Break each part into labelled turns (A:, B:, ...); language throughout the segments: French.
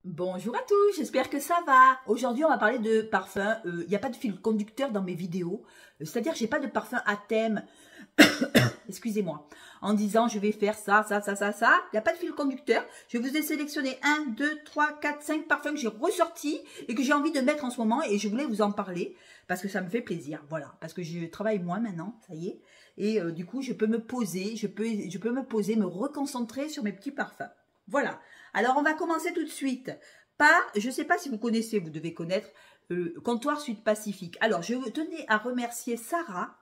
A: Bonjour à tous, j'espère que ça va. Aujourd'hui, on va parler de parfum. Il n'y a pas de fil conducteur dans mes vidéos. C'est-à-dire que j'ai pas de parfum à thème. Excusez-moi. En disant, je vais faire ça. Il n'y a pas de fil conducteur. Je vous ai sélectionné 1, 2, 3, 4, 5 parfums que j'ai ressortis et que j'ai envie de mettre en ce moment. Et je voulais vous en parler parce que ça me fait plaisir. Voilà, parce que je travaille moins maintenant, ça y est. Et du coup, je peux me poser, je peux me poser, me reconcentrer sur mes petits parfums. Voilà. Alors, on va commencer tout de suite par, je ne sais pas si vous connaissez, vous devez connaître, Comptoir Sud Pacifique. Alors, je tenais à remercier Sarah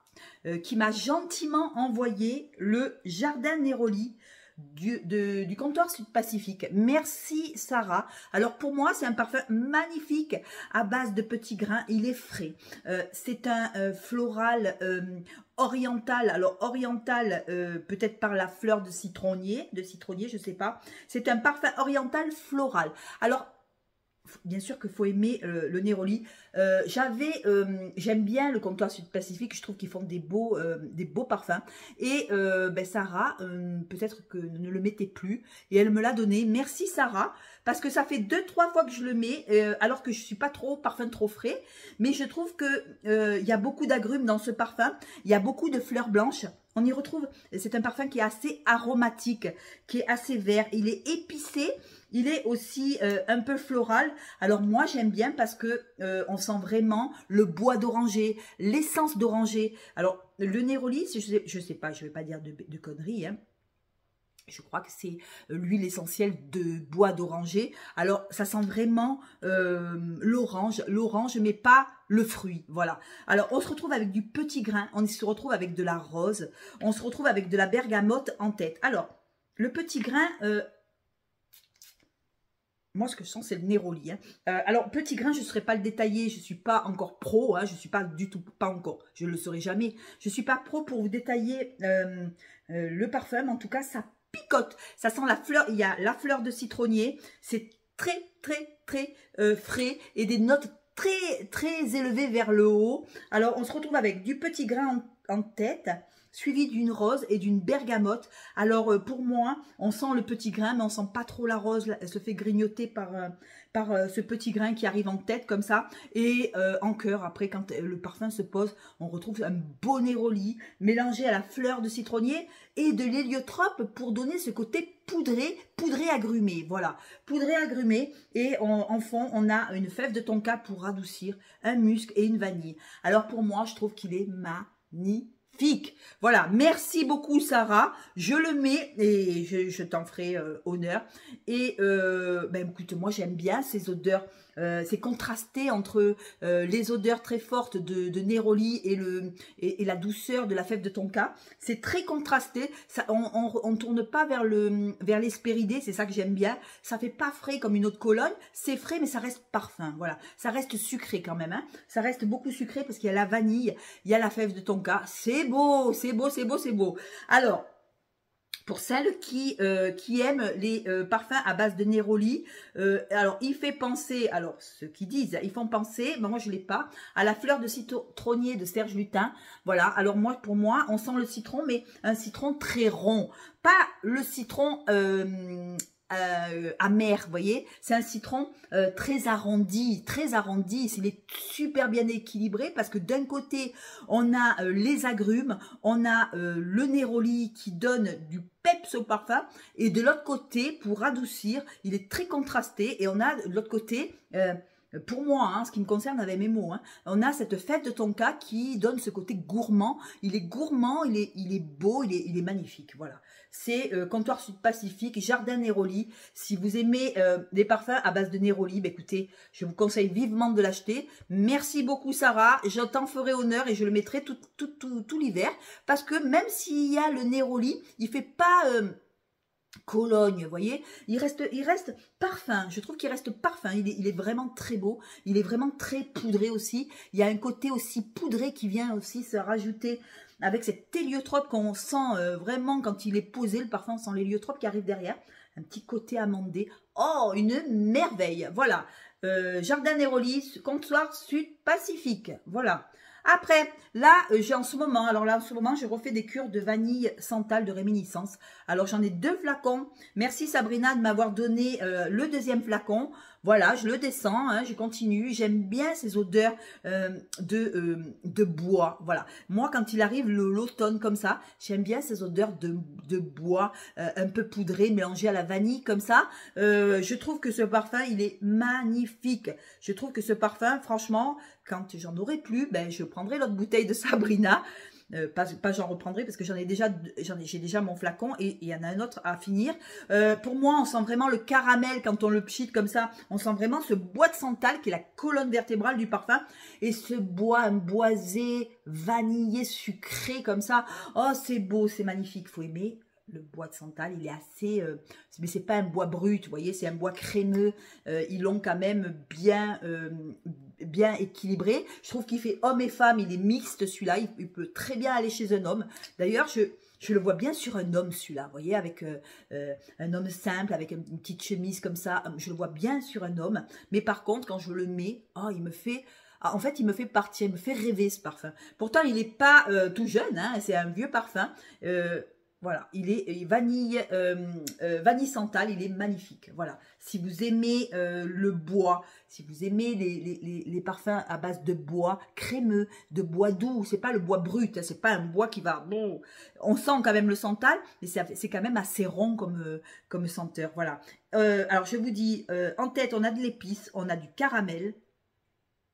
A: qui m'a gentiment envoyé le Jardin Néroli du Comptoir Sud Pacifique. Merci Sarah. Alors pour moi, c'est un parfum magnifique à base de petits grains. Il est frais. C'est un floral oriental. Alors oriental, peut-être par la fleur de citronnier, je sais pas. C'est un parfum oriental floral. Alors bien sûr qu'il faut aimer le Néroli. J'aime bien le Comptoir Sud Pacifique. Je trouve qu'ils font des beaux parfums. Et Sarah, peut-être que ne le mettait plus. Et elle me l'a donné. Merci Sarah. Parce que ça fait 2-3 fois que je le mets. Alors que je suis pas trop parfum trop frais. Mais je trouve que y a beaucoup d'agrumes dans ce parfum. Il y a beaucoup de fleurs blanches. On y retrouve, c'est un parfum qui est assez aromatique, qui est assez vert. Il est épicé. Il est aussi un peu floral. Alors moi j'aime bien parce que on sent vraiment le bois d'oranger, l'essence d'oranger. Alors le Néroli, je sais pas, je vais pas dire de conneries, hein. Je crois que c'est l'huile essentielle de bois d'oranger. Alors ça sent vraiment l'orange, mais pas le fruit. Voilà. Alors on se retrouve avec du petit grain, on se retrouve avec de la rose, on se retrouve avec de la bergamote en tête. Alors le petit grain. Moi, ce que je sens, c'est le Néroli. Hein. Alors, petit grain, je ne saurais pas le détailler. Je ne suis pas encore pro. Hein, je ne suis pas du tout, pas encore. Je ne le saurai jamais. Je ne suis pas pro pour vous détailler le parfum. En tout cas, ça picote. Ça sent la fleur. Il y a la fleur de citronnier. C'est très, très, très frais et des notes très, très élevées vers le haut. Alors, on se retrouve avec du petit grain en tête, suivi d'une rose et d'une bergamote. Alors pour moi, on sent le petit grain, mais on sent pas trop la rose. Elle se fait grignoter par ce petit grain qui arrive en tête comme ça. Et en cœur, après, quand le parfum se pose, on retrouve un beau Néroli mélangé à la fleur de citronnier et de l'héliotrope pour donner ce côté poudré agrumé. Voilà, poudré agrumé. Et en fond, on a une fève de tonka pour radoucir, un musc et une vanille. Alors pour moi, je trouve qu'il est magnifique. Voilà, merci beaucoup Sarah, je le mets et je t'en ferai honneur. Et écoute, moi j'aime bien ces odeurs, c'est contrasté entre les odeurs très fortes de Néroli et la douceur de la fève de tonka. C'est très contrasté, ça, on tourne pas vers l'hespéridé, c'est ça que j'aime bien. Ça fait pas frais comme une eau de Cologne, c'est frais mais ça reste parfum, voilà. Ça reste sucré quand même, hein. Ça reste beaucoup sucré parce qu'il y a la vanille, il y a la fève de tonka, c'est beau, c'est beau, c'est beau, c'est beau. Alors, pour celles qui aiment les parfums à base de Néroli, alors il fait penser, alors ceux qui disent, ils font penser, mais moi je l'ai pas, à la fleur de citronnier de Serge Lutens. Voilà, alors moi pour moi, on sent le citron, mais un citron très rond, pas le citron amer, vous voyez, c'est un citron très arrondi, il est super bien équilibré parce que d'un côté on a les agrumes, on a le Néroli qui donne du peps au parfum et de l'autre côté pour adoucir, il est très contrasté et on a de l'autre côté pour moi, hein, ce qui me concerne avec mes mots, hein, on a cette fève de tonka qui donne ce côté gourmand. Il est gourmand, il est beau, il est magnifique. Voilà, c'est Comptoir Sud Pacifique, Jardin Néroli. Si vous aimez des parfums à base de Néroli, écoutez, je vous conseille vivement de l'acheter. Merci beaucoup Sarah, je t'en ferai honneur et je le mettrai tout l'hiver parce que même s'il y a le Néroli, il fait pas Cologne, vous voyez, il reste parfum, je trouve qu'il reste parfum, il est vraiment très beau, il est vraiment très poudré aussi, il y a un côté aussi poudré qui vient aussi se rajouter avec cet héliotrope qu'on sent vraiment quand il est posé, le parfum, on sent l'héliotrope qui arrive derrière, un petit côté amandé, oh, une merveille, voilà, Jardin Néroli, Comptoir Sud Pacifique, voilà. Après, là, j'ai en ce moment, alors là, en ce moment, je refais des cures de vanille santal de réminiscence. Alors, j'en ai 2 flacons. Merci Sabrina de m'avoir donné le 2e flacon. Voilà, je le descends, hein, je continue. J'aime bien ces odeurs de bois. Voilà, moi, quand il arrive l'automne comme ça, j'aime bien ces odeurs de bois un peu poudré, mélangé à la vanille comme ça. Je trouve que ce parfum, il est magnifique. Je trouve que ce parfum, franchement, quand j'en aurai plus, ben, je prendrai l'autre bouteille de Sabrina. Pas j'en reprendrai parce que j'ai déjà mon flacon et il y en a un autre à finir. Pour moi, on sent vraiment le caramel quand on le pchite comme ça. On sent vraiment ce bois de santal qui est la colonne vertébrale du parfum. Et ce bois, un boisé, vanillé, sucré comme ça. Oh, c'est beau, c'est magnifique. Faut aimer. Le bois de santal, il est assez... mais c'est pas un bois brut, vous voyez, c'est un bois crémeux. Ils l'ont quand même bien équilibré. Je trouve qu'il fait homme et femme, il est mixte celui-là. Il peut très bien aller chez un homme. D'ailleurs, je le vois bien sur un homme celui-là, vous voyez, avec un homme simple, avec une petite chemise comme ça. Je le vois bien sur un homme. Mais par contre, quand je le mets, oh, il me fait... En fait, il me fait partir, il me fait rêver ce parfum. Pourtant, il n'est pas tout jeune, hein, c'est un vieux parfum. Voilà, il est vanille santal, il est magnifique. Voilà, si vous aimez le bois, si vous aimez les parfums à base de bois crémeux, de bois doux, c'est pas le bois brut, hein, c'est pas un bois qui va... Bon, on sent quand même le santal, mais c'est quand même assez rond comme senteur. Voilà. Alors, je vous dis, en tête, on a de l'épice, on a du caramel.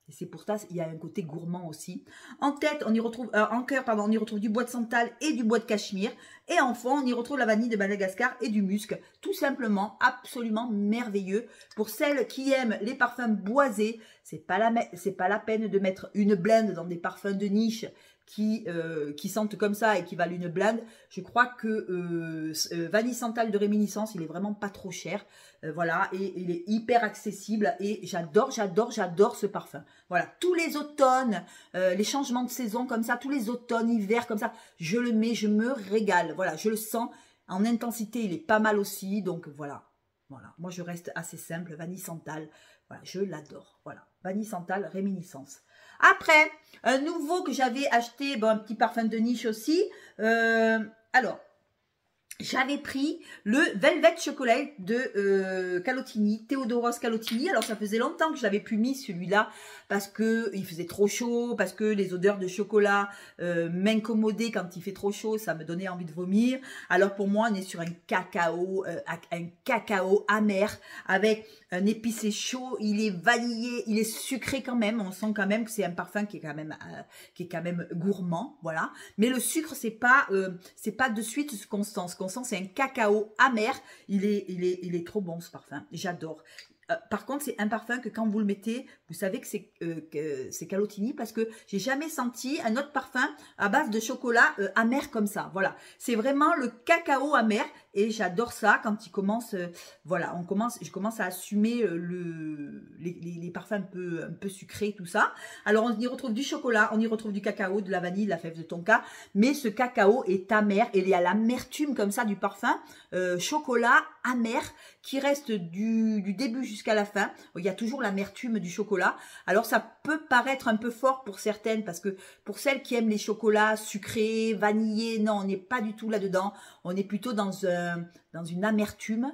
A: Et c'est pour ça qu'il y a un côté gourmand aussi. En tête, on y retrouve, en cœur, pardon, on y retrouve du bois de santal et du bois de cachemire. Et en fond, on y retrouve la vanille de Madagascar et du musc. Tout simplement, absolument merveilleux. Pour celles qui aiment les parfums boisés, c'est pas la peine de mettre une blinde dans des parfums de niche qui sentent comme ça et qui valent une blinde. Je crois que vanille santal de réminiscence, il est vraiment pas trop cher. Voilà, et il est hyper accessible et j'adore ce parfum. Voilà, tous les automnes, les changements de saison comme ça, tous les automnes, hivers comme ça, je le mets, je me régale. Voilà, je le sens en intensité, il est pas mal aussi. Donc voilà, moi je reste assez simple, vanille santal. Voilà, je l'adore. Voilà, vanille santal, réminiscence. Après, un nouveau que j'avais acheté, bon, un petit parfum de niche aussi. Alors, j'avais pris le Velvet Chocolat de Calottini, Theodoros Calottini. Alors, ça faisait longtemps que je l'avais plus mis celui-là parce que il faisait trop chaud, parce que les odeurs de chocolat m'incommodaient quand il fait trop chaud, ça me donnait envie de vomir. Alors, pour moi, on est sur un cacao amer avec un épicé chaud. Il est vanillé, il est sucré quand même. On sent quand même que c'est un parfum qui est quand même gourmand, voilà. Mais le sucre, c'est pas de suite ce qu'on sent. Ce qu'on sent, c'est un cacao amer. Il est trop bon ce parfum. J'adore. Par contre, c'est un parfum que quand vous le mettez, vous savez que c'est Calottini parce que j'ai jamais senti un autre parfum à base de chocolat amer comme ça. Voilà, c'est vraiment le cacao amer et j'adore ça quand il commence. Voilà, je commence à assumer les parfums un peu sucrés, tout ça. Alors, on y retrouve du chocolat, on y retrouve du cacao, de la vanille, de la fève de tonka, mais ce cacao est amer et il y a l'amertume comme ça du parfum, chocolat amer qui reste du début jusqu'à la fin. Il y a toujours l'amertume du chocolat. Alors, ça peut paraître un peu fort pour certaines parce que pour celles qui aiment les chocolats sucrés, vanillés, non, on n'est pas du tout là-dedans. On est plutôt dans une amertume.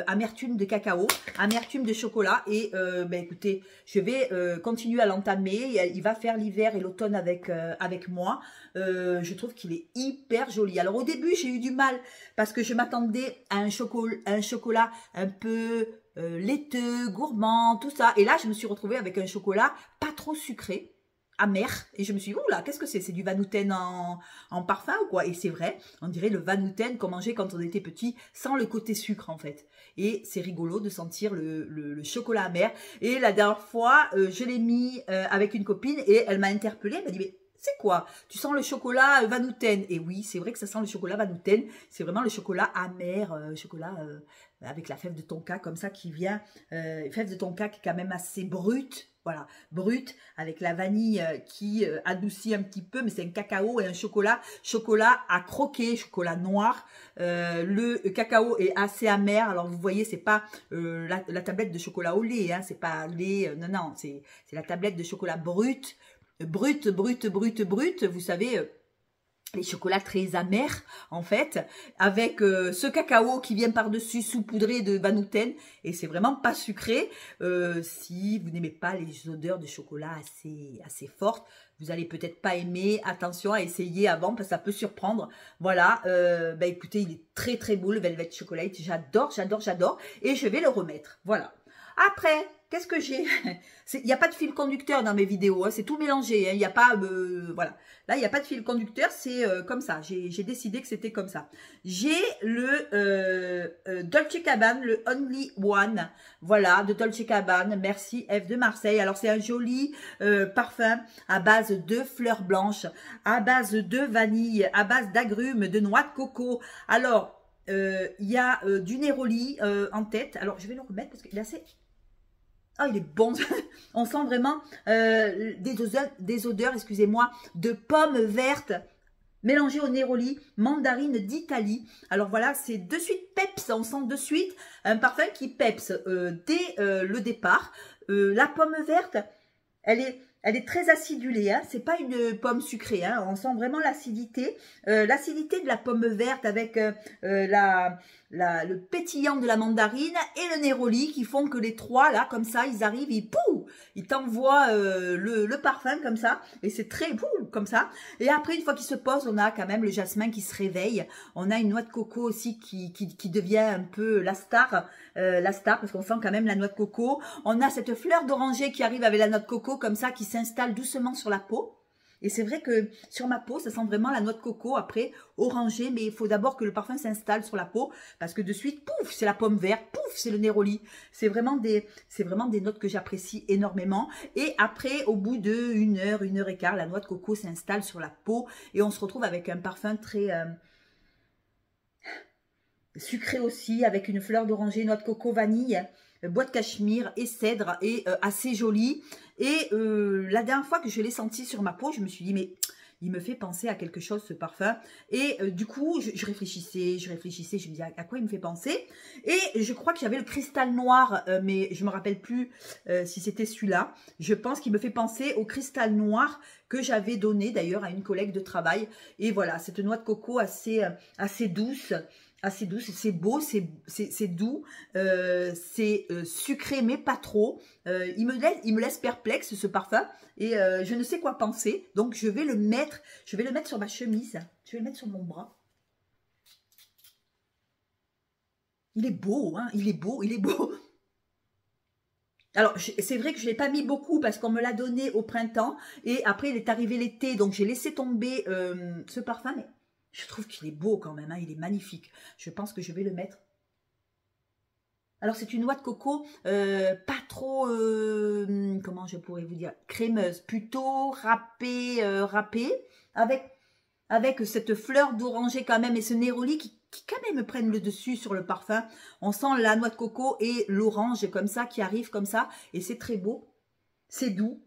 A: Amertume de cacao, amertume de chocolat et ben écoutez, je vais continuer à l'entamer. Il va faire l'hiver et l'automne avec moi. Je trouve qu'il est hyper joli. Alors au début j'ai eu du mal parce que je m'attendais à un chocolat un peu laiteux, gourmand, tout ça. Et là je me suis retrouvée avec un chocolat pas trop sucré, amer, et je me suis dit, oula, qu'est-ce que c'est? C'est du Vanouten en parfum ou quoi? Et c'est vrai, on dirait le Vanouten qu'on mangeait quand on était petit, sans le côté sucre en fait. Et c'est rigolo de sentir le chocolat amer. Et la dernière fois, je l'ai mis avec une copine et elle m'a interpellée, elle m'a dit, mais c'est quoi? Tu sens le chocolat Vanouten? Et oui, c'est vrai que ça sent le chocolat Vanouten. C'est vraiment le chocolat amer, chocolat avec la fève de tonka comme ça qui vient. Fève de tonka qui est quand même assez brute. Voilà, brut, avec la vanille qui adoucit un petit peu, mais c'est un cacao et un chocolat à croquer, chocolat noir. Le cacao est assez amer, alors vous voyez, c'est pas la tablette de chocolat au lait, hein, c'est pas lait, non, c'est la tablette de chocolat brut. brut, vous savez, les chocolats très amers, en fait, avec ce cacao qui vient par-dessus, saupoudré de banouten, et c'est vraiment pas sucré. Si vous n'aimez pas les odeurs de chocolat assez fortes, vous allez peut-être pas aimer. Attention à essayer avant, parce que ça peut surprendre. Voilà, bah écoutez, il est très beau, le Velvet Chocolate. J'adore, et je vais le remettre. Voilà. Après, qu'est-ce que j'ai? Il n'y a pas de fil conducteur dans mes vidéos, hein, c'est tout mélangé. Il n'y a pas, voilà. Là, il n'y a pas de fil conducteur, c'est comme ça. J'ai décidé que c'était comme ça. J'ai le Dolce Gabbana, le Only One. Voilà, de Dolce Gabbana. Merci F de Marseille. Alors, c'est un joli parfum à base de fleurs blanches, à base de vanille, à base d'agrumes, de noix de coco. Alors, il y a du néroli en tête. Alors, je vais le remettre parce qu'il est assez... Ah, il est bon. On sent vraiment des odeurs, excusez-moi, de pommes vertes mélangées au néroli, mandarine d'Italie. Alors voilà, c'est de suite peps. On sent de suite un parfum qui peps dès le départ. La pomme verte, elle est très acidulée, hein. C'est pas une pomme sucrée, hein. On sent vraiment l'acidité. L'acidité de la pomme verte avec le pétillant de la mandarine et le néroli qui font que les trois, là, comme ça, ils arrivent, ils t'envoient le parfum comme ça. Et c'est très comme ça. Et après, une fois qu'il se pose, on a quand même le jasmin qui se réveille. On a une noix de coco aussi qui devient un peu la star, parce qu'on sent quand même la noix de coco. On a cette fleur d'oranger qui arrive avec la noix de coco comme ça, qui s'installe doucement sur la peau. Et c'est vrai que sur ma peau, ça sent vraiment la noix de coco, après orangé, mais il faut d'abord que le parfum s'installe sur la peau, parce que de suite, pouf, c'est la pomme verte, pouf, c'est le néroli. C'est vraiment des notes que j'apprécie énormément. Et après, au bout de 1 heure et quart, la noix de coco s'installe sur la peau, et on se retrouve avec un parfum très... sucré aussi, avec une fleur d'oranger, noix de coco, vanille, bois de cachemire et cèdre, et assez joli. Et la dernière fois que je l'ai senti sur ma peau, je me suis dit, mais il me fait penser à quelque chose, ce parfum. Et du coup, je réfléchissais, je me disais à quoi il me fait penser. Et je crois que j'avais le cristal noir, mais je me rappelle plus si c'était celui-là. Je pense qu'il me fait penser au cristal noir que j'avais donné d'ailleurs à une collègue de travail. Et voilà, cette noix de coco assez douce. Assez douce, c'est beau, c'est doux, c'est sucré mais pas trop. Il me laisse perplexe, ce parfum, et je ne sais quoi penser. Donc je vais le mettre sur ma chemise, je vais le mettre sur mon bras. Il est beau, hein, il est beau. Alors, c'est vrai que je ne l'ai pas mis beaucoup parce qu'on me l'a donné au printemps, et après il est arrivé l'été, donc j'ai laissé tomber ce parfum, mais je trouve qu'il est beau quand même, hein, il est magnifique. Je pense que je vais le mettre. Alors, c'est une noix de coco pas trop, comment je pourrais vous dire, crémeuse, plutôt râpée, avec cette fleur d'oranger quand même, et ce néroli qui quand même prennent le dessus sur le parfum. On sent la noix de coco et l'orange comme ça, qui arrive comme ça, et c'est très beau, c'est doux.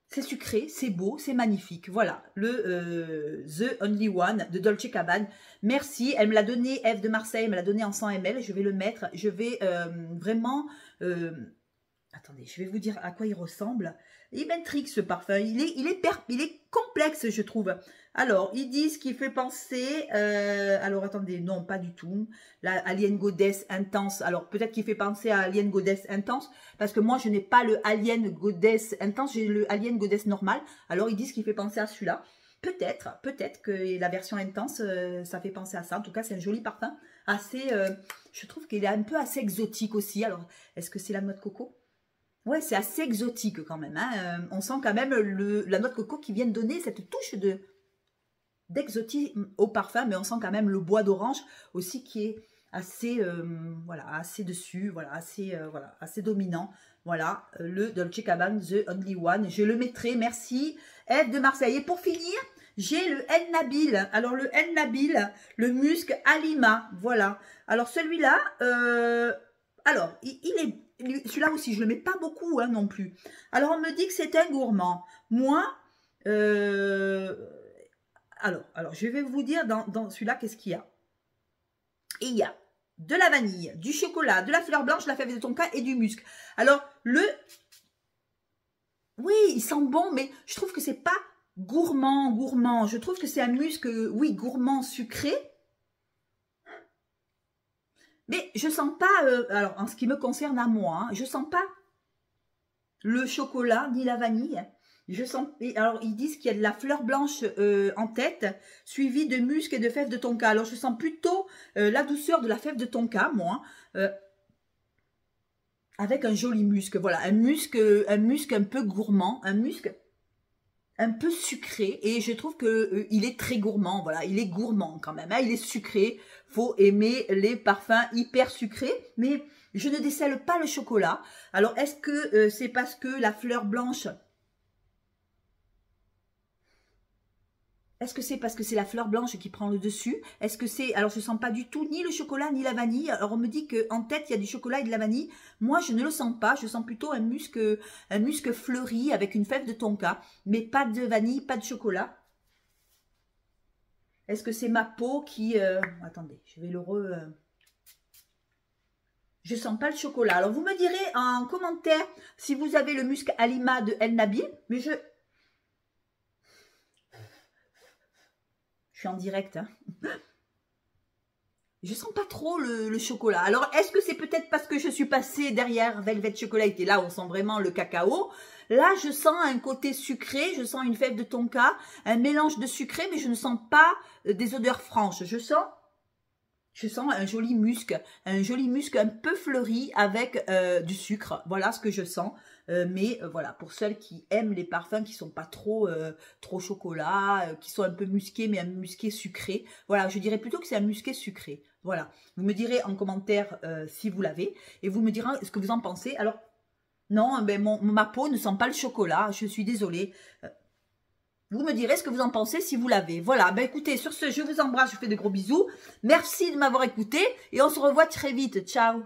A: C'est sucré, c'est beau, c'est magnifique. Voilà, le The Only One de Dolce Gabbana. Merci, elle me l'a donné, F de Marseille, elle me l'a donné en 100 ml. Je vais le mettre, je vais vraiment... attendez, je vais vous dire à quoi il ressemble. Il m'intrigue ce parfum, il est complexe, je trouve. Alors, ils disent qu'il fait penser... alors, attendez, non, pas du tout. La Alien Goddess Intense. Alors, peut-être qu'il fait penser à Alien Goddess Intense, parce que moi, je n'ai pas le Alien Goddess Intense, j'ai le Alien Goddess normal. Alors, ils disent qu'il fait penser à celui-là. Peut-être que la version Intense, ça fait penser à ça. En tout cas, c'est un joli parfum. Assez... je trouve qu'il est un peu assez exotique aussi. Alors, est-ce que c'est la noix de coco ? Ouais, c'est assez exotique quand même, hein. On sent quand même la noix de coco qui vient de donner cette touche d'exotisme au parfum, mais on sent quand même le bois d'orange aussi qui est assez, voilà, assez dessus, voilà, assez dominant. Voilà, le Dolce Gabbana The Only One. Je le mettrai, merci. Eve de Marseille. Et pour finir, j'ai le El Nabil. Alors, le El Nabil, le musc Alima. Voilà. Alors, celui-là, alors, il est... Celui-là aussi, je ne le mets pas beaucoup, hein, non plus. Alors, on me dit que c'est un gourmand. Moi, alors, je vais vous dire dans celui-là, qu'est-ce qu'il y a. Et il y a de la vanille, du chocolat, de la fleur blanche, la fève de tonka et du musc. Alors, Oui, il sent bon, mais je trouve que c'est pas gourmand, gourmand. Je trouve que c'est un musc, oui, gourmand, sucré. Mais je sens pas, alors en ce qui me concerne à moi, je sens pas le chocolat ni la vanille. Je sens, et alors ils disent qu'il y a de la fleur blanche en tête, suivie de musc et de fèves de tonka. Alors je sens plutôt la douceur de la fève de tonka, moi, avec un joli musc. Voilà, un musc un peu gourmand, un musc un peu sucré, et je trouve que il est très gourmand. Voilà, il est gourmand quand même, hein, il est sucré. Faut aimer les parfums hyper sucrés, mais je ne décèle pas le chocolat. Alors est-ce que c'est parce que la fleur blanche, est-ce que c'est parce que c'est la fleur blanche qui prend le dessus? Est-ce que c'est... Alors, je ne sens pas du tout ni le chocolat ni la vanille. Alors, on me dit qu'en tête, il y a du chocolat et de la vanille. Moi, je ne le sens pas. Je sens plutôt un musc fleuri avec une fève de tonka. Mais pas de vanille, pas de chocolat. Est-ce que c'est ma peau qui... Attendez, je vais le Je sens pas le chocolat. Alors, vous me direz en commentaire si vous avez le musc Alima de El Nabi. Mais je suis en direct, hein. Je sens pas trop le chocolat. Alors, est-ce que c'est peut-être parce que je suis passée derrière Velvet Chocolate et là, on sent vraiment le cacao. Là, je sens un côté sucré, je sens une fève de tonka, un mélange de sucré, mais je ne sens pas des odeurs franches. Je sens un joli musc un peu fleuri avec du sucre. Voilà ce que je sens. Mais voilà, pour celles qui aiment les parfums qui sont pas trop chocolat, qui sont un peu musqués, mais un musqué sucré. Voilà, je dirais plutôt que c'est un musqué sucré. Voilà, vous me direz en commentaire si vous l'avez, et vous me direz ce que vous en pensez. Alors, non, ben ma peau ne sent pas le chocolat, je suis désolée. Vous me direz ce que vous en pensez si vous l'avez. Voilà, ben écoutez, sur ce, je vous embrasse, je vous fais de gros bisous. Merci de m'avoir écouté et on se revoit très vite. Ciao!